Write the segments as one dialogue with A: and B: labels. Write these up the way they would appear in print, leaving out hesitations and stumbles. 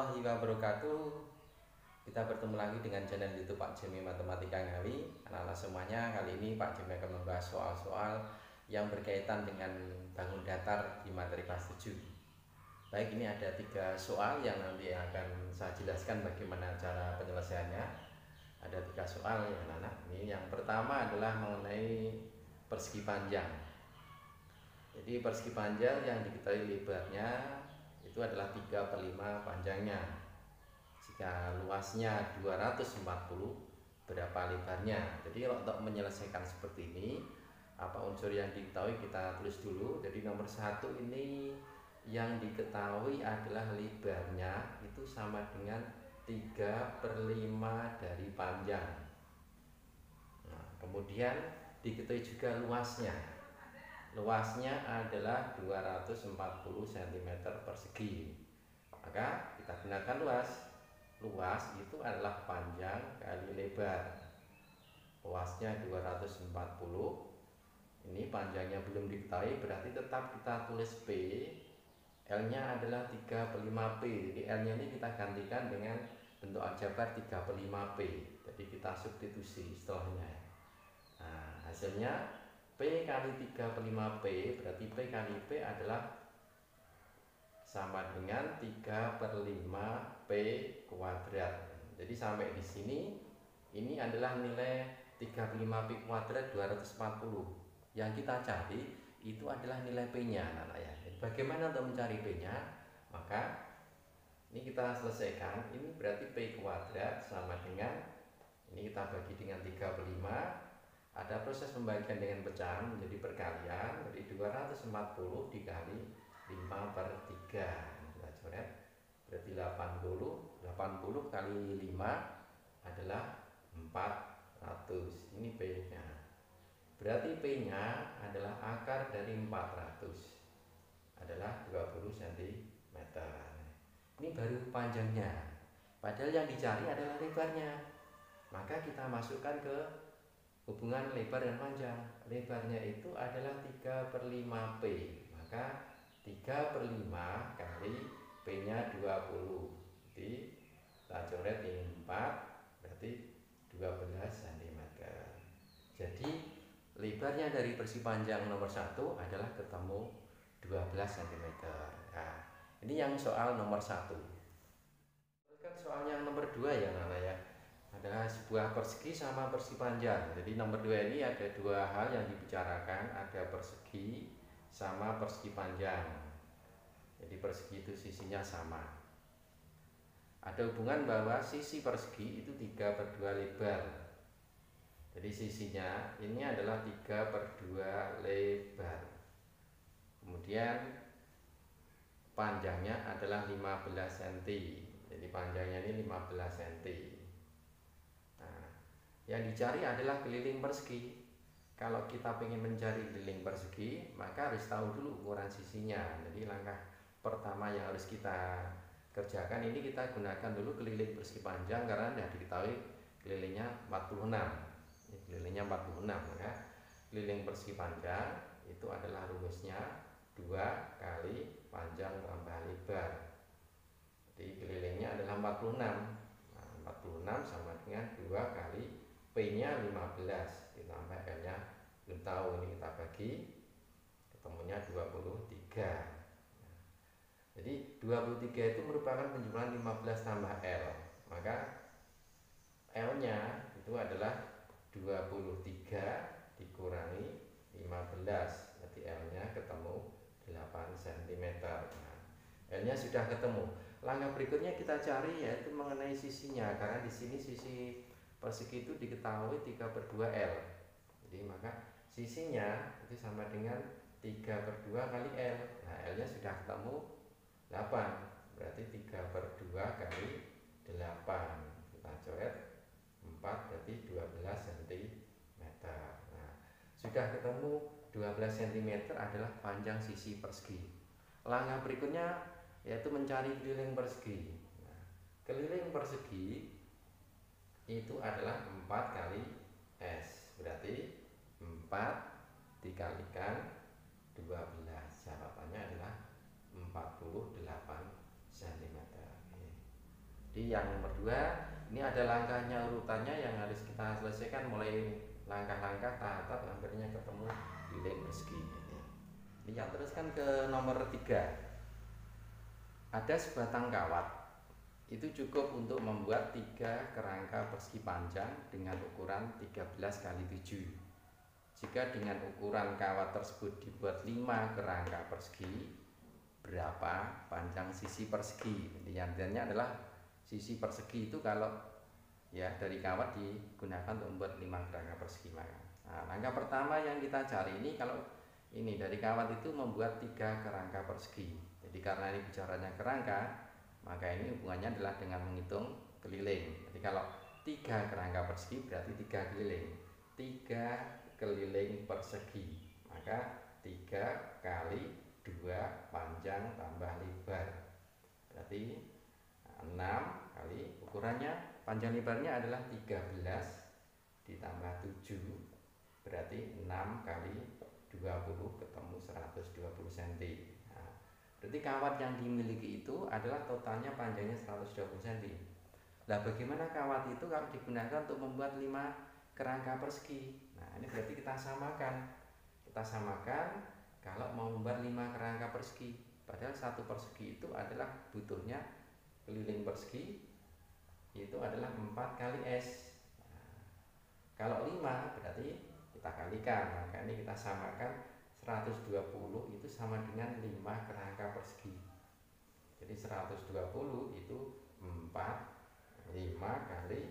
A: warahmatullahi wabarakatuh. Kita bertemu lagi dengan channel YouTube Pak Jemi Matematika Ngawi. Anak-anak semuanya, kali ini Pak Jemi akan membahas soal-soal yang berkaitan dengan bangun datar di materi kelas 7. Baik, ini ada 3 soal yang nanti akan saya jelaskan bagaimana cara penyelesaiannya. Ada 3 soal ya anak-anak. Ini yang pertama adalah mengenai persegi panjang. Jadi persegi panjang yang diketahui lebarnya itu adalah 3/5 panjangnya. Jika luasnya 240, berapa lebarnya? Jadi untuk menyelesaikan seperti ini, apa unsur yang diketahui kita tulis dulu. Jadi nomor 1 ini yang diketahui adalah lebarnya itu sama dengan 3/5 dari panjang. Nah, kemudian diketahui juga luasnya. Luasnya adalah 240 cm persegi. Maka kita gunakan luas. Luas itu adalah panjang kali lebar. Luasnya 240. Ini panjangnya belum diketahui, berarti tetap kita tulis P. L-nya adalah 3/5P. Jadi L-nya ini kita gantikan dengan bentuk aljabar 3/5P. Jadi kita substitusi setelahnya. Nah, hasilnya P kali 3/5P, berarti P kali P adalah sama dengan 3/5P kuadrat. Jadi sampai di sini, ini adalah nilai 3/5P kuadrat 240. Yang kita cari itu adalah nilai P-nya, anak-anak ya. Bagaimana untuk mencari P-nya? Maka ini kita selesaikan. Ini berarti P kuadrat sama dengan, ini kita bagi dengan 3/5. Ada proses pembagian dengan pecahan menjadi perkalian. Jadi 240 dikali 5/3. Kita coret. Berarti 80 kali 5 adalah 400. Ini P-nya. Berarti P-nya adalah akar dari 400. Adalah 20 cm. Ini baru panjangnya. Padahal yang dicari adalah lebarnya. Maka kita masukkan ke hubungan lebar dan panjang. Lebarnya itu adalah 3/5P. Maka 3/5 kali P-nya 20. Jadi kita coret ini 4, berarti 12 cm. Jadi lebarnya dari persegi panjang nomor 1 adalah ketemu 12 cm. Nah, ini yang soal nomor 1. Soal yang nomor 2 ya Nana ya. Adalah sebuah persegi sama persegi panjang. Jadi nomor 2 ini ada 2 hal yang dibicarakan, ada persegi sama persegi panjang. Jadi persegi itu sisinya sama. Ada hubungan bahwa sisi persegi itu 3/2 lebar. Jadi sisinya ini adalah 3/2 lebar. Kemudian panjangnya adalah 15 cm. Jadi panjangnya ini 15 cm. Nah, yang dicari adalah keliling persegi. Kalau kita ingin mencari keliling persegi, maka harus tahu dulu ukuran sisinya. Jadi langkah pertama yang harus kita kerjakan ini, kita gunakan dulu keliling persegi panjang karena sudah diketahui kelilingnya 46. Ini kelilingnya 46, maka keliling persegi panjang itu adalah rumusnya 2 kali panjang tambah lebar. Jadi kelilingnya adalah 46. 46 sama dengan 2 kali P-nya 15 ditambah L-nya belum tahu, ini kita bagi, ketemunya 23. Nah, jadi 23 itu merupakan penjumlahan 15 tambah L. Maka L-nya itu adalah 23 dikurangi 15. Berarti L-nya ketemu 8 cm. Nah, L-nya sudah ketemu. Langkah berikutnya kita cari yaitu mengenai sisinya, karena di sini sisi persegi itu diketahui 3/2 L. Jadi maka sisinya itu sama dengan 3/2 kali L. Nah, L-nya sudah ketemu 8. Berarti 3/2 kali 8. Kita coret 4, berarti 12 cm. Nah, sudah ketemu 12 cm adalah panjang sisi persegi. Langkah berikutnya yaitu mencari keliling persegi. Nah, keliling persegi itu adalah 4 kali S. Berarti 4 dikalikan 12. Jawabannya adalah 48 cm. Jadi yang nomor 2 ini ada langkahnya, urutannya yang harus kita selesaikan mulai langkah-langkah tahap hampirnya ketemu lilin persegi. Ini yang teruskan ke nomor 3. Ada sebatang kawat, itu cukup untuk membuat 3 kerangka persegi panjang dengan ukuran 13 kali 7. Jika dengan ukuran kawat tersebut dibuat 5 kerangka persegi, berapa panjang sisi persegi? Yang intinya adalah sisi persegi itu kalau ya dari kawat digunakan untuk membuat 5 kerangka persegi. Nah, langkah pertama yang kita cari ini, kalau ini dari kawat itu membuat 3 kerangka persegi. Jadi karena ini bicaranya kerangka, maka ini hubungannya adalah dengan menghitung keliling. Jadi kalau 3 kerangka persegi berarti 3 keliling. 3 keliling persegi, maka 3 kali 2 panjang tambah lebar, berarti 6 kali ukurannya panjang lebarnya adalah 13 ditambah 7, berarti 6 kali 20 ketemu 120 cm. Nah, berarti kawat yang dimiliki itu adalah totalnya panjangnya 120 cm. Nah, bagaimana kawat itu kalau digunakan untuk membuat 5 kerangka persegi? Nah, ini berarti kita samakan. Kita samakan kalau mau membuat 5 kerangka persegi. Padahal 1 persegi itu adalah butuhnya keliling persegi itu adalah 4 kali S. Nah, kalau 5 berarti kita kalikan, maka ini kita samakan 120 itu sama dengan 5 kerangka persegi. Jadi 120 itu 4, 5 kali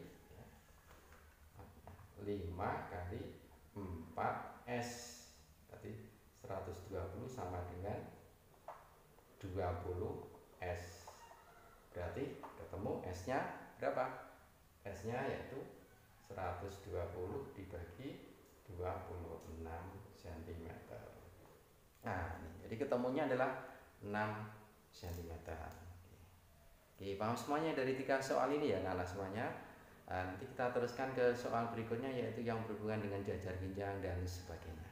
A: 4 S, berarti 120 sama dengan 20 S, berarti ketemu S nya berapa? S nya yaitu 120 dibagi 26 cm. Nah, jadi ketemunya adalah 6 cm. Oke, paham semuanya dari 3 soal ini ya anak-anak semuanya. Nanti kita teruskan ke soal berikutnya, yaitu yang berhubungan dengan jajar ginjang dan sebagainya.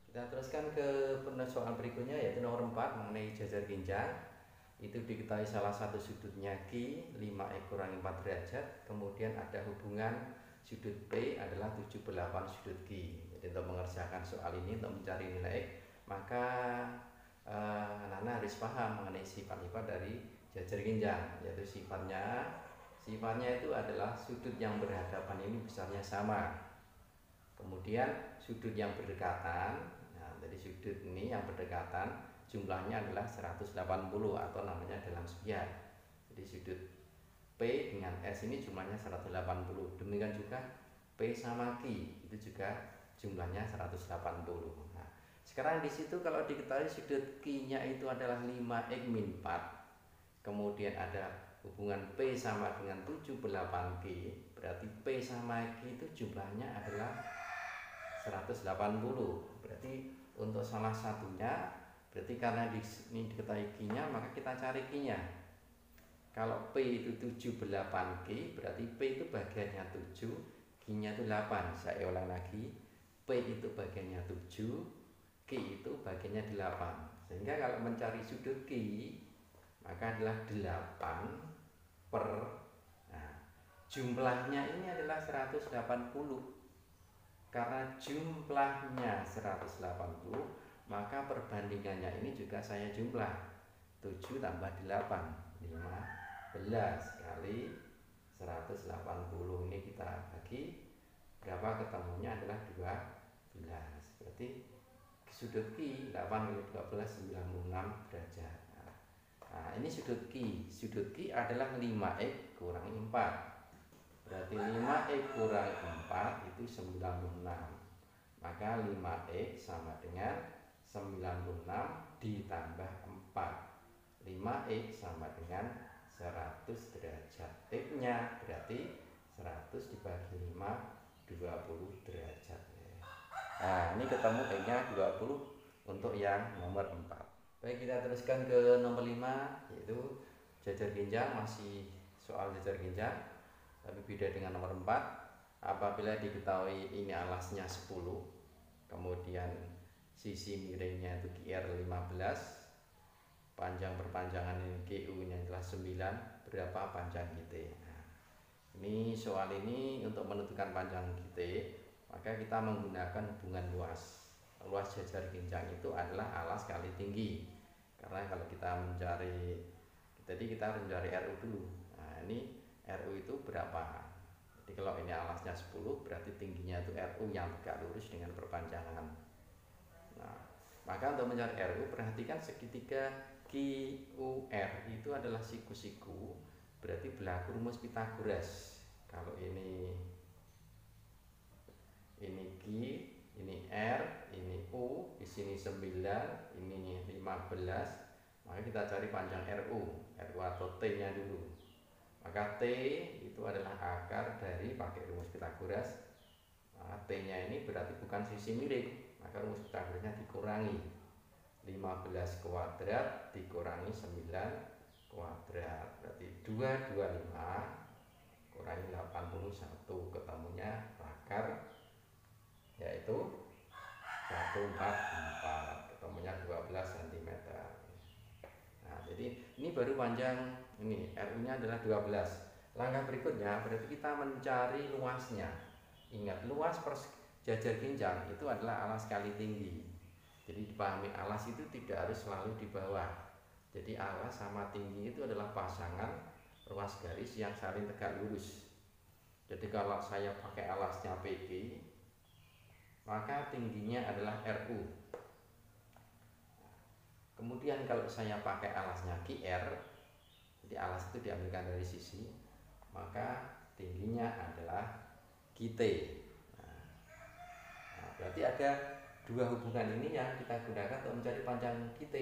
A: Kita teruskan ke soal berikutnya, yaitu nomor 4 mengenai jajar ginjang. Itu diketahui salah satu sudutnya Q 5E kurangi 4 derajat, kemudian ada hubungan sudut P adalah 78 sudut Q. Jadi untuk mengerjakan soal ini, untuk mencari nilai, maka anak-anak harus paham mengenai sifat-sifat dari jajar ginjang, yaitu sifatnya itu adalah sudut yang berhadapan ini besarnya sama, kemudian sudut yang berdekatan. Nah, dari sudut ini yang berdekatan jumlahnya adalah 180 atau namanya dalam sepian. Jadi sudut P dengan S ini jumlahnya 180. Demikian juga P sama Q itu juga jumlahnya 180. Nah, sekarang di situ kalau diketahui sudut Q-nya itu adalah 5x-4, kemudian ada hubungan P sama dengan 78Q, berarti P sama Q itu jumlahnya adalah 180. Berarti untuk salah satunya, berarti karena ini diketahui Q-nya, maka kita cari Q-nya. Kalau P itu 78Q, berarti P itu bagiannya 7, Q-nya itu 8. Saya ulang lagi, P itu bagiannya 7, Q itu bagiannya 8. Sehingga kalau mencari sudut Q, maka adalah 8 per, nah, jumlahnya ini adalah 180. Karena jumlahnya 180, maka perbandingannya ini juga saya jumlah 7 tambah 8, 15 kali 180. Ini kita bagi berapa, ketemunya adalah 12. Berarti sudut Q 8 kali 12 96 derajat. Nah, ini sudut Q. Sudut Q adalah 5x kurangi 4. Berarti 5x kurangi 4 itu 96. Maka 5x sama dengan 96 ditambah 4. 5x sama dengan 100 derajat. X-nya berarti 100 dibagi 5, 20 derajat. Nah, ini ketemu X-nya 20 untuk yang nomor 4. Baik, kita teruskan ke nomor 5, yaitu jajar ginjang. Masih soal jajar ginjang, tapi beda dengan nomor 4. Apabila diketahui ini alasnya 10, kemudian sisi miringnya itu QR 15, panjang perpanjangan ini GU nya adalah 9, berapa panjang GT. Nah, ini soal ini untuk menentukan panjang GT, maka kita menggunakan hubungan luas. Luas jajar ginjang itu adalah alas kali tinggi. Karena kalau kita mencari, jadi kita harus mencari RU dulu. Nah, ini RU itu berapa? Jadi kalau ini alasnya 10, berarti tingginya itu RU yang tegak lurus dengan perpanjangan. Nah, maka untuk mencari RU, perhatikan segitiga QUR itu adalah siku-siku, berarti berlaku rumus Pythagoras. Kalau ini Q, ini R, ini U, di sini 9, ini 15, maka kita cari panjang RU atau T-nya dulu. Maka T itu adalah akar dari pakai rumus Pythagoras. Nah, T-nya ini berarti bukan sisi miring, maka rumus Pythagorasnya dikurangi 15 kuadrat dikurangi 9 kuadrat, berarti 225 kurangi 81, ketemunya akar yaitu 144, ketemunya 12 cm. Nah, jadi ini baru panjang, ini RU nya adalah 12. Langkah berikutnya berarti kita mencari luasnya. Ingat, luas jajar ginjal itu adalah alas kali tinggi. Jadi dipahami, alas itu tidak harus selalu di bawah. Jadi alas sama tinggi itu adalah pasangan ruas garis yang saling tegak lurus. Jadi kalau saya pakai alasnya PG, maka tingginya adalah RU. Kemudian kalau saya pakai alasnya QR, jadi alas itu diambilkan dari sisi, maka tingginya adalah QT. Nah, berarti ada dua hubungan ini yang kita gunakan untuk mencari panjang QT.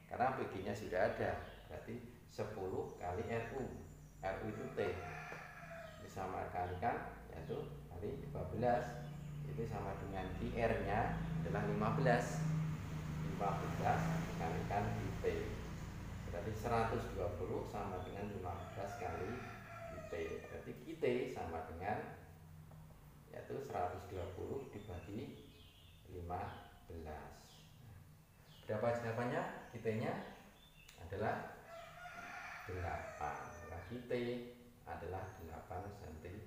A: Karena PG nya sudah ada, berarti 10 kali RU. RU itu T, disama kalikan yaitu kali 12, itu sama dengan QR nya adalah 15 dikalikan QT, berarti 120 sama dengan 15 kali QT. Berarti QT sama dengan yaitu 120 dibagi 15. Berapa jawabannya? QT nya adalah 8. Nah, QT adalah 8 cm.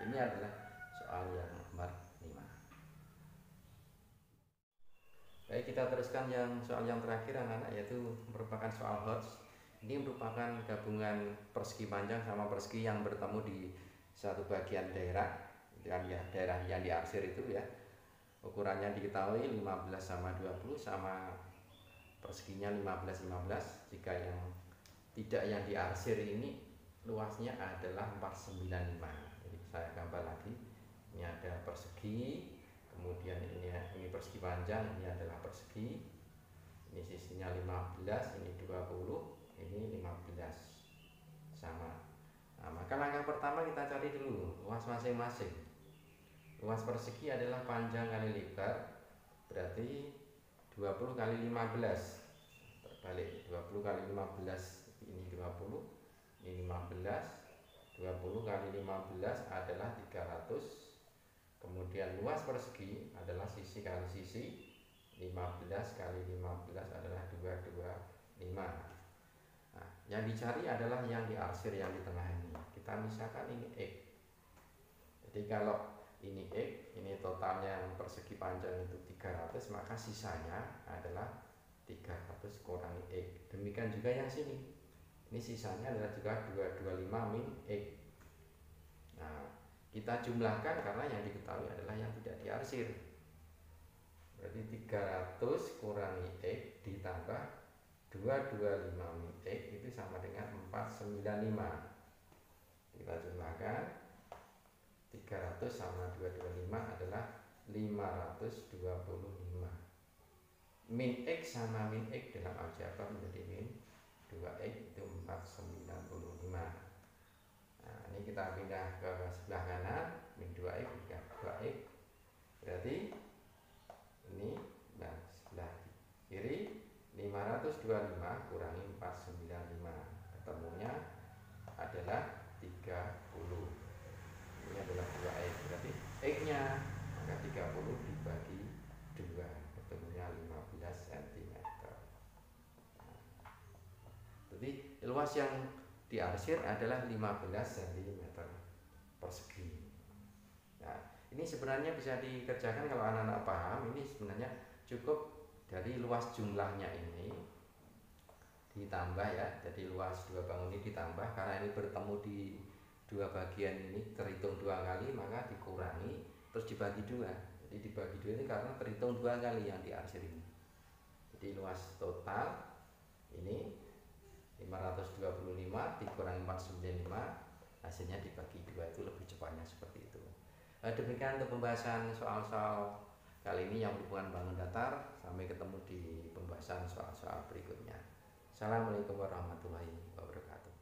A: Ini adalah soal yang nomor 5. Baik, kita teruskan yang soal yang terakhir anak-anak, yaitu merupakan soal Hertz. Ini merupakan gabungan persegi panjang sama persegi yang bertemu di satu bagian daerah, dan ya daerah yang diarsir itu ya. Ukurannya diketahui 15 sama 20 sama perseginya 15. Jika yang tidak yang diarsir ini luasnya adalah 495. Jadi saya gambar lagi. Ini ada persegi, kemudian ini persegi panjang, ini adalah persegi. Ini sisinya 15, ini 20, ini 15. Sama. Nah, maka langkah pertama kita cari dulu luas masing-masing. Luas persegi adalah panjang kali lebar, berarti 20 kali 15. Terbalik, 20 kali 15 ini 20, ini 15. 20 kali 15 adalah 300. Kemudian luas persegi adalah sisi kali sisi, 15 kali 15 adalah 225. Nah, yang dicari adalah yang diarsir yang di tengah ini. Kita misalkan ini X. Jadi kalau ini X, ini totalnya yang persegi panjang itu 300, maka sisanya adalah 300 kurangi X. Demikian juga yang sini. Ini sisanya adalah juga 225 min X. Nah, kita jumlahkan karena yang diketahui adalah yang tidak diarsir. Berarti 300 kurangi X ditambah 225 min X itu sama dengan 495. Kita jumlahkan, 300 sama 225 adalah 525. Min X sama min X dalam aljabar menjadi min 2X itu 495. Nah, ini kita pindah ke sebelah kanan, min 2X juga 2X. Berarti ini sebelah kiri 525 kurangi 495, ketemunya adalah 30. Ini adalah 2X, berarti X nya maka 30 dibagi 2, ketemunya 15 cm. luas yang diarsir adalah 15 cm persegi. Nah, ini sebenarnya bisa dikerjakan kalau anak-anak paham. Ini sebenarnya cukup dari luas jumlahnya ini ditambah ya, jadi luas dua bangun ini ditambah, karena ini bertemu di dua bagian ini terhitung dua kali, maka dikurangi terus dibagi dua. Jadi dibagi dua ini karena terhitung dua kali yang diarsir ini. Jadi luas total ini 525 dikurangi 495, hasilnya dibagi dua, itu lebih cepatnya seperti itu. Demikian untuk pembahasan soal-soal kali ini yang berhubungan bangun datar. Sampai ketemu di pembahasan soal-soal berikutnya. Assalamualaikum warahmatullahi wabarakatuh.